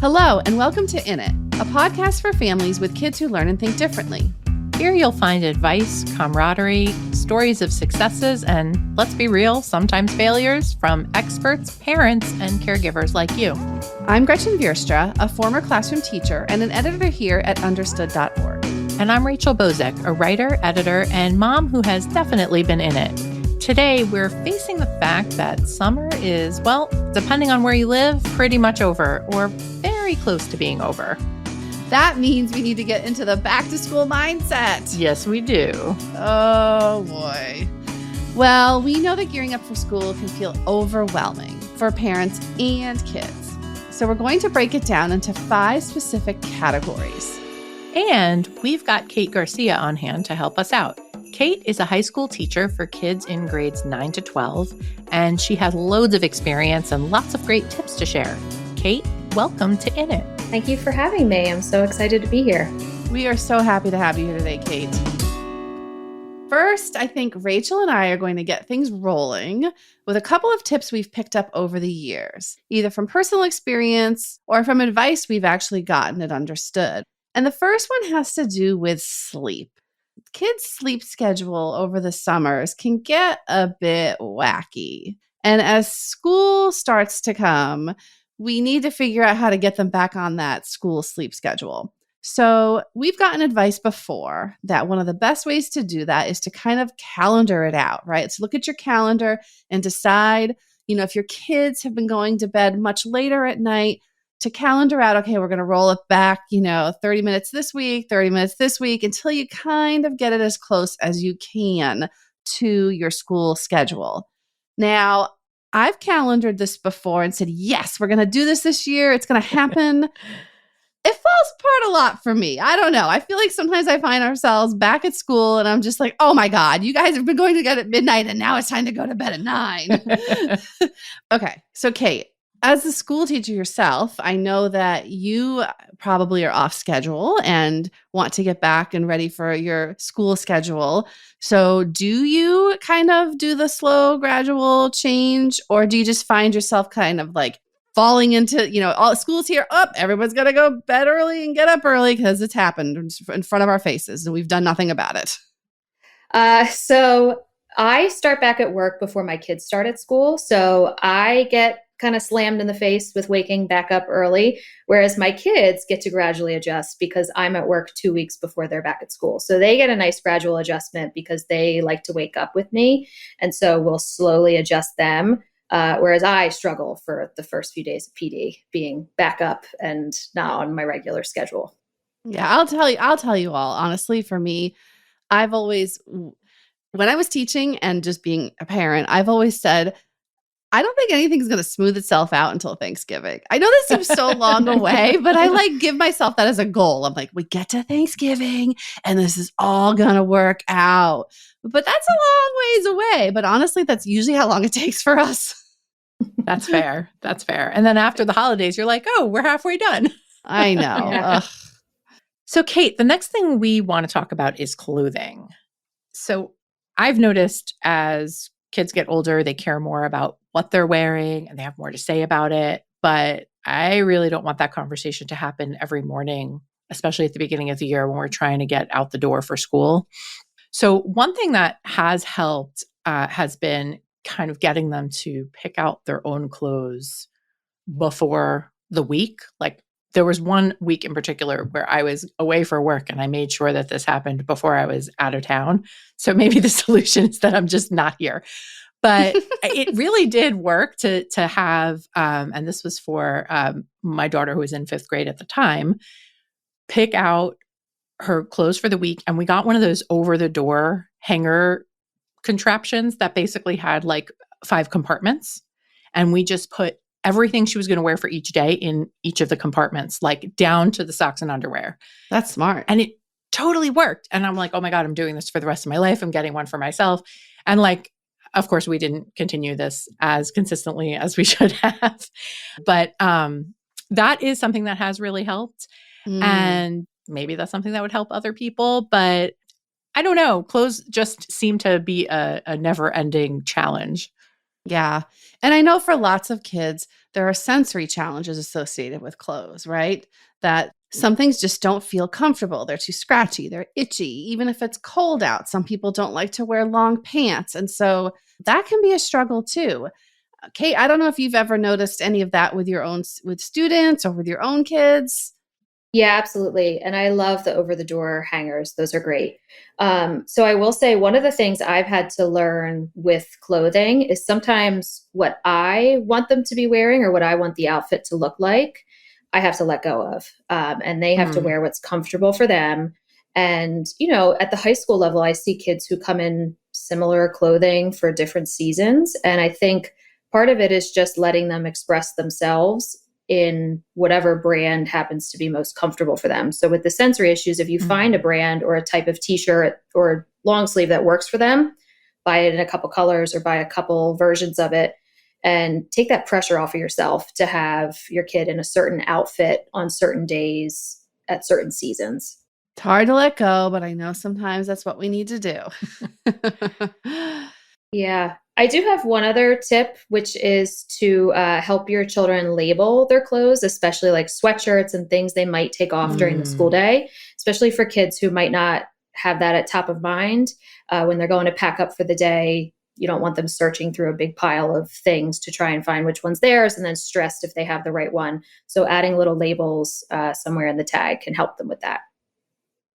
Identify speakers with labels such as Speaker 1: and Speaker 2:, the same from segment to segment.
Speaker 1: Hello, and welcome to In It, a podcast for families with kids who learn and think differently.
Speaker 2: Here you'll find advice, camaraderie, stories of successes, and let's be real, sometimes failures from experts, parents, and caregivers like you.
Speaker 1: I'm Gretchen Vierstra, a former classroom teacher and an editor here at understood.org.
Speaker 2: And I'm Rachel Bozek, a writer, editor, and mom who has definitely been in it. Today, we're facing the fact that summer is, well, depending on where you live, pretty much over or very close to being over.
Speaker 1: That means we need to get into the back-to-school mindset.
Speaker 2: Yes, we do.
Speaker 1: Oh, boy. Well, we know that gearing up for school can feel overwhelming for parents and kids. So we're going to break it down into 5 specific categories.
Speaker 2: And we've got Kate Garcia on hand to help us out. Kate is a high school teacher for kids in grades 9 to 12, and she has loads of experience and lots of great tips to share. Kate, welcome to In It.
Speaker 3: Thank you for having me. I'm so excited to be here.
Speaker 1: We are so happy to have you here today, Kate. First, I think Rachel and I are going to get things rolling with a couple of tips we've picked up over the years, either from personal experience or from advice we've actually gotten at Understood. And the first one has to do with sleep. Kids' sleep schedule over the summers can get a bit wacky. And as school starts to come, we need to figure out how to get them back on that school sleep schedule. So we've gotten advice before that one of the best ways to do that is to kind of calendar it out, right? So look at your calendar and decide, if your kids have been going to bed much later at night, to calendar out, okay, we're going to roll it back, 30 minutes this week, 30 minutes this week, until you kind of get it as close as you can to your school schedule. Now, I've calendared this before and said, yes, we're going to do this year. It's going to happen. It falls apart a lot for me. I don't know. I feel like sometimes I find ourselves back at school and I'm just like, oh my God, you guys have been going to bed at midnight and now it's time to go to bed at 9. Okay. So Kate, as a school teacher yourself, I know that you probably are off schedule and want to get back and ready for your school schedule. So do you kind of do the slow, gradual change, or do you just find yourself kind of like falling into, all school's here, everyone's got to go bed early and get up early because it's happened in front of our faces and we've done nothing about it?
Speaker 3: So I start back at work before my kids start at school. So I get kind of slammed in the face with waking back up early, whereas my kids get to gradually adjust because I'm at work 2 weeks before they're back at school. So they get a nice gradual adjustment because they like to wake up with me. And so we'll slowly adjust them. Whereas I struggle for the first few days of PD being back up and not on my regular schedule.
Speaker 1: Yeah, I'll tell you all, honestly, for me, I've always, when I was teaching and just being a parent, I've always said, I don't think anything's going to smooth itself out until Thanksgiving. I know this seems so long away, but I give myself that as a goal. I'm like, we get to Thanksgiving and this is all going to work out. But that's a long ways away. But honestly, that's usually how long it takes for us.
Speaker 2: That's fair. That's fair. And then after the holidays, you're like, oh, we're halfway done.
Speaker 1: I know.
Speaker 3: Yeah.
Speaker 2: So Kate, the next thing we want to talk about is clothing. So I've noticed as kids get older, they care more about what they're wearing and they have more to say about it. But I really don't want that conversation to happen every morning, especially at the beginning of the year when we're trying to get out the door for school. So one thing that has helped has been kind of getting them to pick out their own clothes before the week. Like there was one week in particular where I was away for work and I made sure that this happened before I was out of town. So maybe the solution is that I'm just not here. But it really did work to have, and this was for my daughter who was in 5th grade at the time, pick out her clothes for the week. And we got one of those over the door hanger contraptions that basically had like 5 compartments. And we just put everything she was going to wear for each day in each of the compartments, like down to the socks and underwear.
Speaker 1: That's smart.
Speaker 2: And it totally worked. And I'm like, oh my God, I'm doing this for the rest of my life. I'm getting one for myself. And of course, we didn't continue this as consistently as we should have. But that is something that has really helped. And maybe that's something that would help other people. But I don't know. Clothes just seem to be a never-ending challenge.
Speaker 1: Yeah. And I know for lots of kids, there are sensory challenges associated with clothes, right? That some things just don't feel comfortable. They're too scratchy, they're itchy. Even if it's cold out, some people don't like to wear long pants. And so that can be a struggle too. Kate, I don't know if you've ever noticed any of that with your own with students or with your own kids.
Speaker 3: Yeah, absolutely. And I love the over the door hangers. Those are great. So I will say one of the things I've had to learn with clothing is sometimes what I want them to be wearing or what I want the outfit to look like, I have to let go of. And they have to
Speaker 1: Hmm.
Speaker 3: wear what's comfortable for them. And, at the high school level, I see kids who come in similar clothing for different seasons. And I think part of it is just letting them express themselves in whatever brand happens to be most comfortable for them. So with the sensory issues, if you find a brand or a type of t-shirt or long sleeve that works for them, buy it in a couple colors or buy a couple versions of it and take that pressure off of yourself to have your kid in a certain outfit on certain days at certain seasons.
Speaker 1: It's hard to let go, but I know sometimes that's what we need to do.
Speaker 3: Yeah. I do have one other tip, which is to help your children label their clothes, especially like sweatshirts and things they might take off during the school day, especially for kids who might not have that at top of mind. When they're going to pack up for the day, you don't want them searching through a big pile of things to try and find which one's theirs and then stressed if they have the right one. So adding little labels somewhere in the tag can help them with that.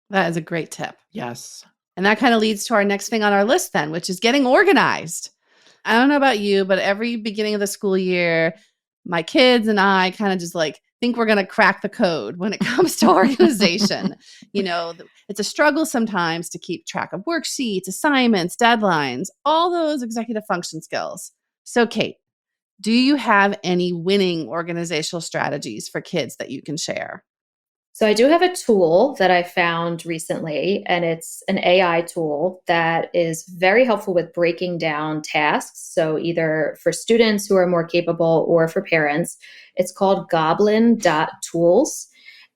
Speaker 1: That is a great tip.
Speaker 2: Yes.
Speaker 1: And that kind of leads to our next thing on our list then, which is getting organized. I don't know about you, but every beginning of the school year, my kids and I kind of just like think we're going to crack the code when it comes to organization. It's a struggle sometimes to keep track of worksheets, assignments, deadlines, all those executive function skills. So, Kate, do you have any winning organizational strategies for kids that you can share?
Speaker 3: So I do have a tool that I found recently, and it's an AI tool that is very helpful with breaking down tasks. So either for students who are more capable or for parents, it's called GoblinTools.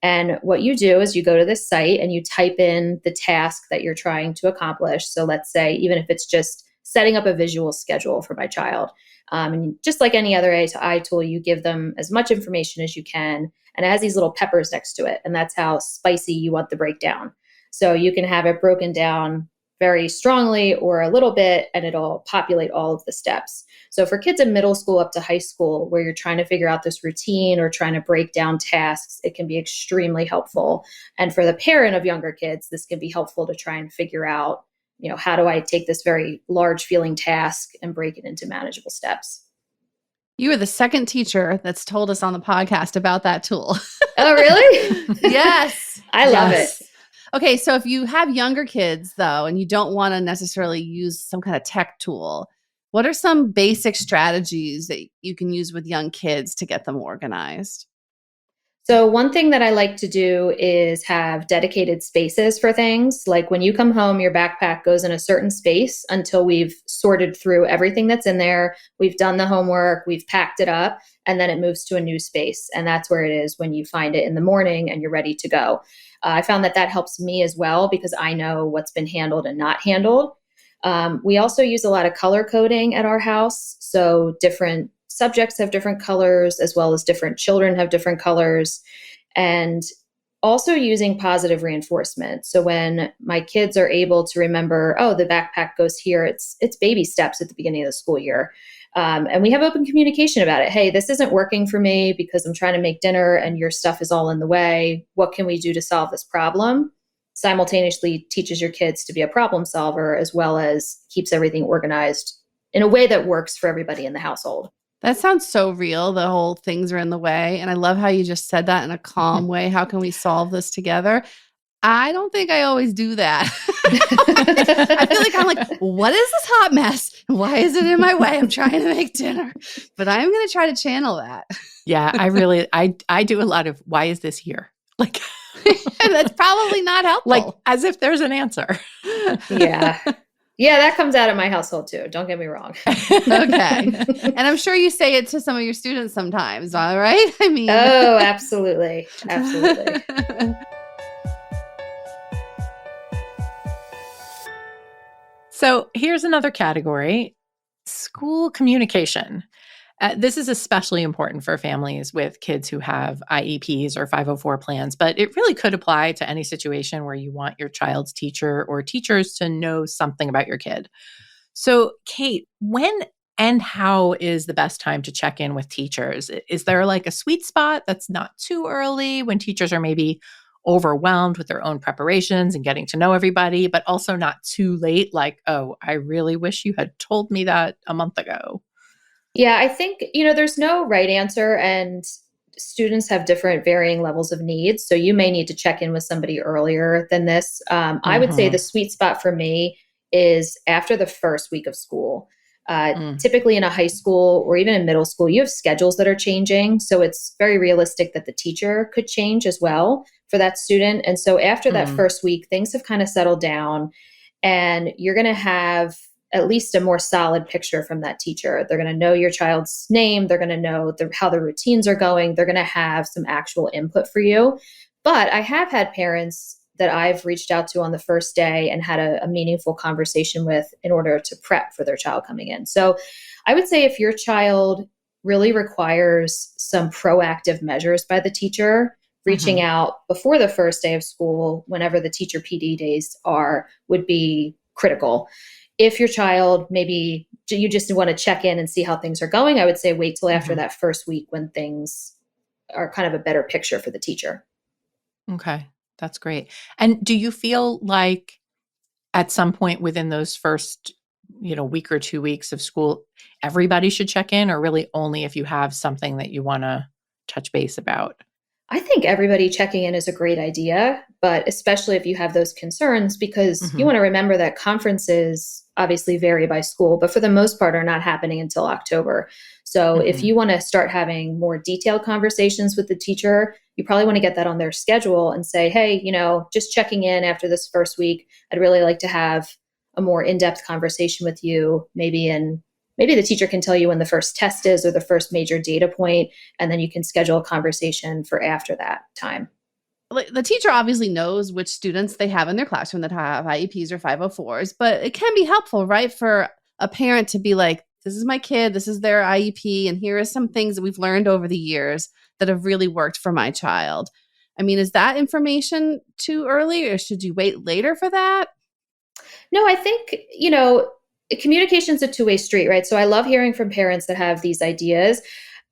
Speaker 3: And what you do is you go to this site and you type in the task that you're trying to accomplish. So let's say, even if it's just setting up a visual schedule for my child. And just like any other AI tool, you give them as much information as you can. And it has these little peppers next to it. And that's how spicy you want the breakdown. So you can have it broken down very strongly or a little bit, and it'll populate all of the steps. So for kids in middle school up to high school, where you're trying to figure out this routine or trying to break down tasks, it can be extremely helpful. And for the parent of younger kids, this can be helpful to try and figure out, how do I take this very large feeling task and break it into manageable steps?
Speaker 1: You are the second teacher that's told us on the podcast about that tool.
Speaker 3: Oh, really?
Speaker 1: Yes.
Speaker 3: I love it.
Speaker 1: Okay, so if you have younger kids, though, and you don't want to necessarily use some kind of tech tool, what are some basic strategies that you can use with young kids to get them organized?
Speaker 3: So one thing that I like to do is have dedicated spaces for things. Like when you come home, your backpack goes in a certain space until we've sorted through everything that's in there. We've done the homework, we've packed it up, and then it moves to a new space. And that's where it is when you find it in the morning and you're ready to go. I found that helps me as well because I know what's been handled and not handled. We also use a lot of color coding at our house. So different subjects have different colors, as well as different children have different colors. And also using positive reinforcement. So when my kids are able to remember, oh, the backpack goes here, it's baby steps at the beginning of the school year. And we have open communication about it. Hey, this isn't working for me because I'm trying to make dinner and your stuff is all in the way. What can we do to solve this problem? Simultaneously teaches your kids to be a problem solver, as well as keeps everything organized in a way that works for everybody in the household.
Speaker 1: That sounds so real. The whole things are in the way. And I love how you just said that in a calm way. How can we solve this together? I don't think I always do that. I feel like I'm like, what is this hot mess? Why is it in my way? I'm trying to make dinner. But I'm going to try to channel that.
Speaker 2: Yeah, I do a lot of, why is this here? Like,
Speaker 1: that's probably not helpful.
Speaker 2: Like as if there's an answer.
Speaker 3: Yeah. Yeah, that comes out of my household too. Don't get me wrong.
Speaker 1: Okay. And I'm sure you say it to some of your students sometimes, all right? I mean.
Speaker 3: Oh, absolutely. Absolutely.
Speaker 2: So here's another category. School communication. This is especially important for families with kids who have IEPs or 504 plans, but it really could apply to any situation where you want your child's teacher or teachers to know something about your kid. So, Kate, when and how is the best time to check in with teachers? Is there like a sweet spot that's not too early when teachers are maybe overwhelmed with their own preparations and getting to know everybody, but also not too late? Like, oh, I really wish you had told me that a month ago.
Speaker 3: Yeah, I think, there's no right answer, and students have different varying levels of needs. So you may need to check in with somebody earlier than this. I would say the
Speaker 2: Mm-hmm.
Speaker 3: sweet spot for me is after the first week of school.
Speaker 2: Mm.
Speaker 3: Typically in a high school or even in middle school, you have schedules that are changing. So it's very realistic that the teacher could change as well for that student. And so after that
Speaker 2: Mm.
Speaker 3: first week, things have kind of settled down, and you're going to have at least a more solid picture from that teacher. They're going to know your child's name. They're going to know how the routines are going. They're going to have some actual input for you. But I have had parents that I've reached out to on the first day and had a meaningful conversation with in order to prep for their child coming in. So I would say if your child really requires some proactive measures by the teacher, reaching
Speaker 2: Mhm.
Speaker 3: out before the first day of school, whenever the teacher PD days are, would be critical. If your child, maybe you just want to check in and see how things are going, I would say wait till after
Speaker 2: Mhm.
Speaker 3: that first week when things are kind of a better picture for the teacher.
Speaker 2: Okay, that's great. And do you feel like at some point within those first, week or 2 weeks of school, everybody should check in, or really only if you have something that you wanna touch base about?
Speaker 3: I think everybody checking in is a great idea, but especially if you have those concerns, because you
Speaker 2: Mhm.
Speaker 3: want to remember that conferences obviously vary by school, but for the most part are not happening until October. So if
Speaker 2: Mhm.
Speaker 3: you want to start having more detailed conversations with the teacher, you probably want to get that on their schedule and say, hey, just checking in after this first week. I'd really like to have a more in-depth conversation with you, maybe the teacher can tell you when the first test is or the first major data point, and then you can schedule a conversation for after that time.
Speaker 1: Like, the teacher obviously knows which students they have in their classroom that have IEPs or 504s, but it can be helpful, right, for a parent to be like, this is my kid, this is their IEP, and here are some things that we've learned over the years that have really worked for my child. I mean, is that information too early, or should you wait later for that?
Speaker 3: No, I think, communication is a two-way street, right? So I love hearing from parents that have these ideas.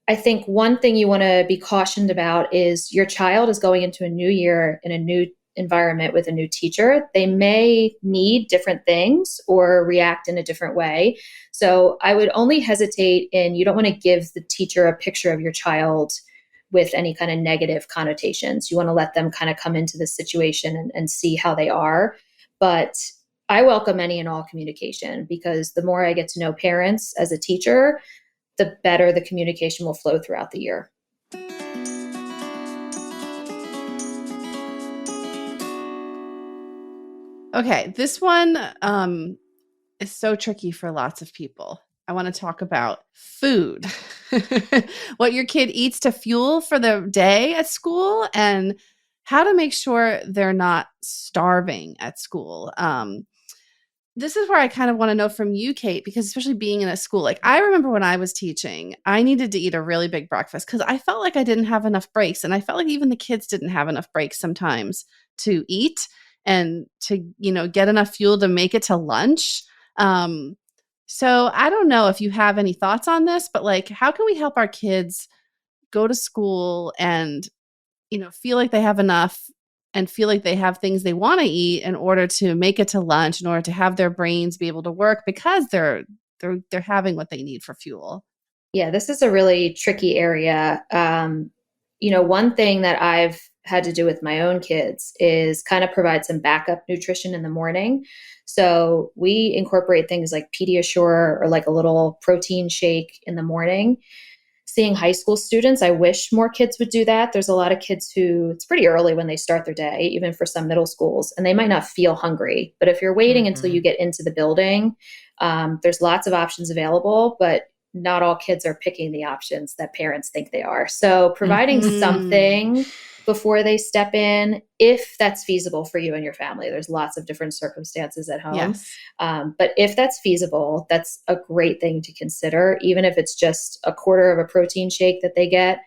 Speaker 3: I think one thing you want to be cautioned about is your child is going into a new year in a new environment with a new teacher. They may need different things or react in a different way. So I would only hesitate in, you don't want to give the teacher a picture of your child with any kind of negative connotations. You want to let them kind of come into the situation and see how they are. But I welcome any and all communication, because the more I get to know parents as a teacher, the better the communication will flow throughout the year.
Speaker 1: Okay, this one is so tricky for lots of people. I want to talk about food, what your kid eats to fuel for the day at school, and how to make sure they're not starving at school. This is where I kind of want to know from you, Kate, because especially being in a school, like I remember when I was teaching, I needed to eat a really big breakfast because I felt like I didn't have enough breaks. And I felt like even the kids didn't have enough breaks sometimes to eat and to, get enough fuel to make it to lunch. Um, so I don't know if you have any thoughts on this, but like, how can we help our kids go to school and feel like they have enough and feel like they have things they want to eat in order to make it to lunch, in order to have their brains be able to work because they're having what they need for fuel.
Speaker 3: Yeah, this is a really tricky area. One thing that I've had to do with my own kids is kind of provide some backup nutrition in the morning. So we incorporate things like Pediasure or like a little protein shake in the morning. Seeing high school students, I wish more kids would do that. There's a lot of kids who, it's pretty early when they start their day, even for some middle schools, and they might not feel hungry. But if you're waiting until you
Speaker 2: Mhm.
Speaker 3: get into the building, there's lots of options available. But not all kids are picking the options that parents think they are. So providing
Speaker 2: Mhm.
Speaker 3: something before they step in, if that's feasible for you and your family. There's lots of different circumstances at home.
Speaker 1: Yes.
Speaker 3: But if that's feasible, that's a great thing to consider, even if it's just a quarter of a protein shake that they get.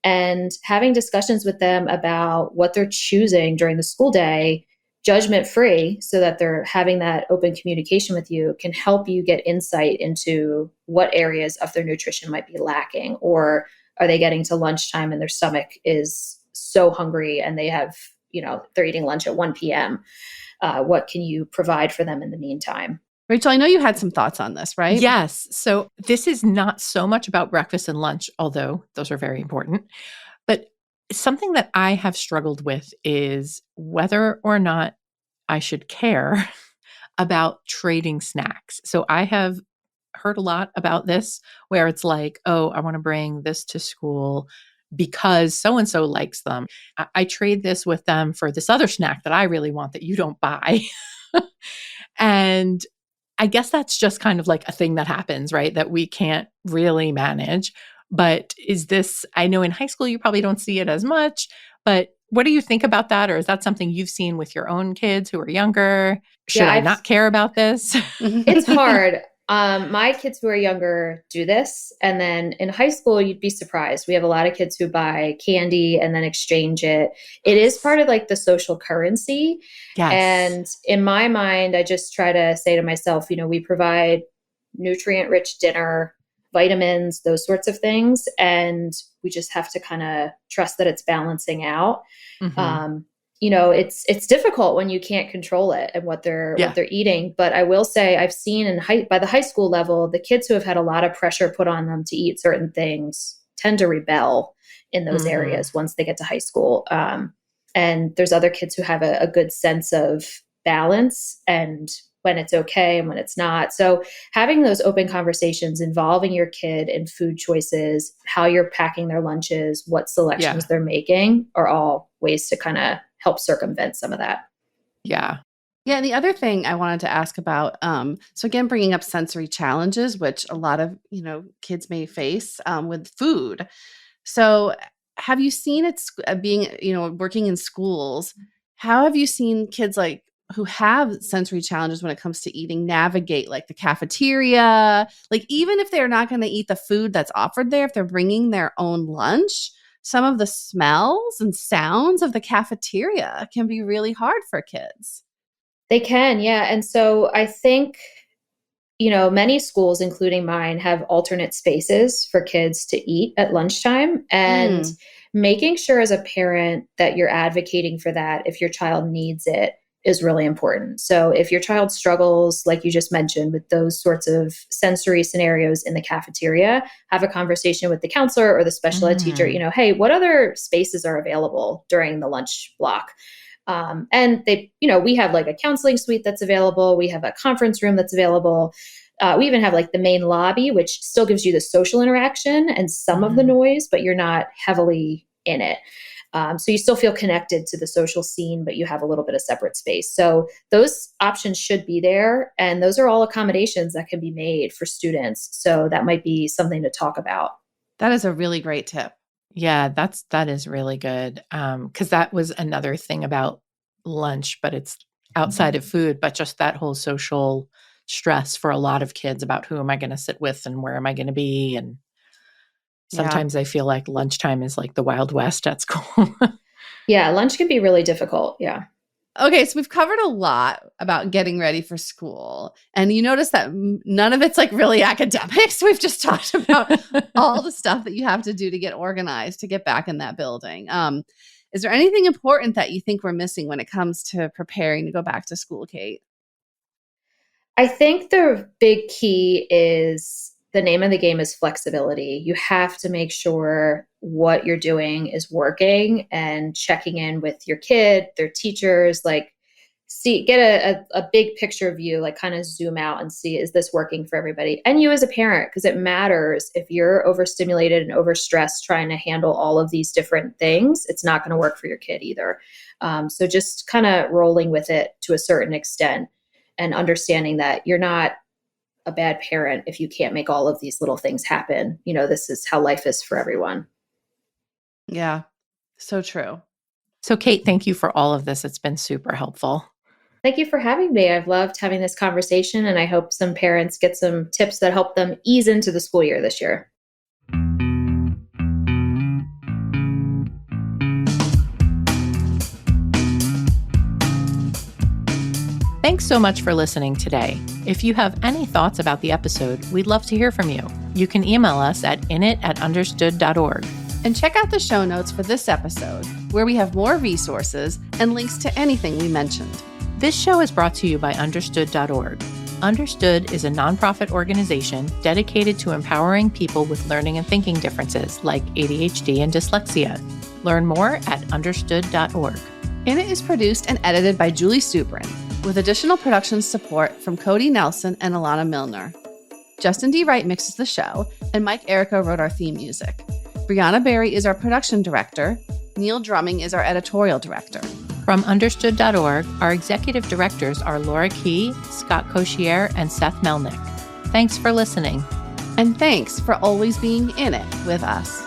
Speaker 3: And having discussions with them about what they're choosing during the school day, judgment free, so that they're having that open communication with you, can help you get insight into what areas of their nutrition might be lacking, or are they getting to lunchtime and their stomach is so hungry and they have, they're eating lunch at 1 p.m. What can you provide for them in the meantime?
Speaker 1: Rachel, I know you had some thoughts on this, right?
Speaker 2: Yes. So this is not so much about breakfast and lunch, although those are very important. But something that I have struggled with is whether or not I should care about trading snacks. So I have heard a lot about this where it's like, oh, I want to bring this to school because so-and-so likes them. I trade this with them for this other snack that I really want that you don't buy. And I guess that's just kind of like a thing that happens, right? That we can't really manage. But is this, I know in high school you probably don't see it as much, but what do you think about that? Or is that something you've seen with your own kids who are younger? Should I not care about this?
Speaker 3: It's hard. My kids who are younger do this. And then in high school, you'd be surprised. We have a lot of kids who buy candy and then exchange it. It is part of like the social currency.
Speaker 2: Yes.
Speaker 3: And in my mind, I just try to say to myself, we provide nutrient-rich dinner, vitamins, those sorts of things. And we just have to kind of trust that it's balancing out.
Speaker 2: Mm-hmm.
Speaker 3: It's difficult when you can't control it and what they're eating. But I will say I've seen by the high school level, the kids who have had a lot of pressure put on them to eat certain things tend to rebel in those areas once they get to high school. And there's other kids who have a good sense of balance and when it's okay and when it's not. So having those open conversations involving your kid in food choices, how you're packing their lunches, what selections they're making, are all ways to kind of help circumvent some of that.
Speaker 2: Yeah.
Speaker 1: Yeah. And the other thing I wanted to ask about, so again, bringing up sensory challenges, which a lot of, kids may face with food. So have you seen it being, working in schools, how have you seen kids like who have sensory challenges when it comes to eating navigate like the cafeteria? Like even if they're not going to eat the food that's offered there, if they're bringing their own lunch, some of the smells and sounds of the cafeteria can be really hard for kids.
Speaker 3: They can, yeah. And so I think, many schools, including mine, have alternate spaces for kids to eat at lunchtime. And making sure as a parent that you're advocating for that if your child needs it is really important. So if your child struggles, like you just mentioned, with those sorts of sensory scenarios in the cafeteria, have a conversation with the counselor or the special ed teacher, hey, what other spaces are available during the lunch block? And we have like a counseling suite that's available. We have a conference room that's available. We even have like the main lobby, which still gives you the social interaction and some of the noise, but you're not heavily in it. So you still feel connected to the social scene, but you have a little bit of separate space. So those options should be there. And those are all accommodations that can be made for students. So that might be something to talk about.
Speaker 1: That is a really great tip.
Speaker 2: Yeah, that is really good. Because that was another thing about lunch, but it's outside of food, but just that whole social stress for a lot of kids about who am I going to sit with and where am I going to be? And sometimes I feel like lunchtime is like the Wild West at school.
Speaker 3: Yeah, lunch can be really difficult. Yeah.
Speaker 1: Okay, so we've covered a lot about getting ready for school. And you notice that none of it's like really academics. We've just talked about all the stuff that you have to do to get organized, to get back in that building. Is there anything important that you think we're missing when it comes to preparing to go back to school, Kate?
Speaker 3: I think the big key is the name of the game is flexibility. You have to make sure what you're doing is working and checking in with your kid, their teachers, like get a big picture view, like kind of zoom out and see, is this working for everybody? And you as a parent, because it matters. If you're overstimulated and overstressed trying to handle all of these different things, it's not going to work for your kid either. So just kind of rolling with it to a certain extent and understanding that you're not a bad parent if you can't make all of these little things happen. This is how life is for everyone.
Speaker 1: Yeah, so true.
Speaker 2: So Kate, thank you for all of this. It's been super helpful.
Speaker 3: Thank you for having me. I've loved having this conversation, and I hope some parents get some tips that help them ease into the school year this year.
Speaker 2: Thanks so much for listening today. If you have any thoughts about the episode, we'd love to hear from you. You can email us at init@understood.org.
Speaker 1: And check out the show notes for this episode, where we have more resources and links to anything we mentioned.
Speaker 2: This show is brought to you by Understood.org. Understood is a nonprofit organization dedicated to empowering people with learning and thinking differences like ADHD and dyslexia. Learn more at Understood.org.
Speaker 1: It is produced and edited by Julie Subrin, with additional production support from Cody Nelson and Alana Milner. Justin D. Wright mixes the show, and Mike Erica wrote our theme music. Brianna Berry is our production director. Neil Drumming is our editorial director.
Speaker 2: From Understood.org, our executive directors are Laura Key, Scott Coshier, and Seth Melnick. Thanks for listening.
Speaker 1: And thanks for always being in it with us.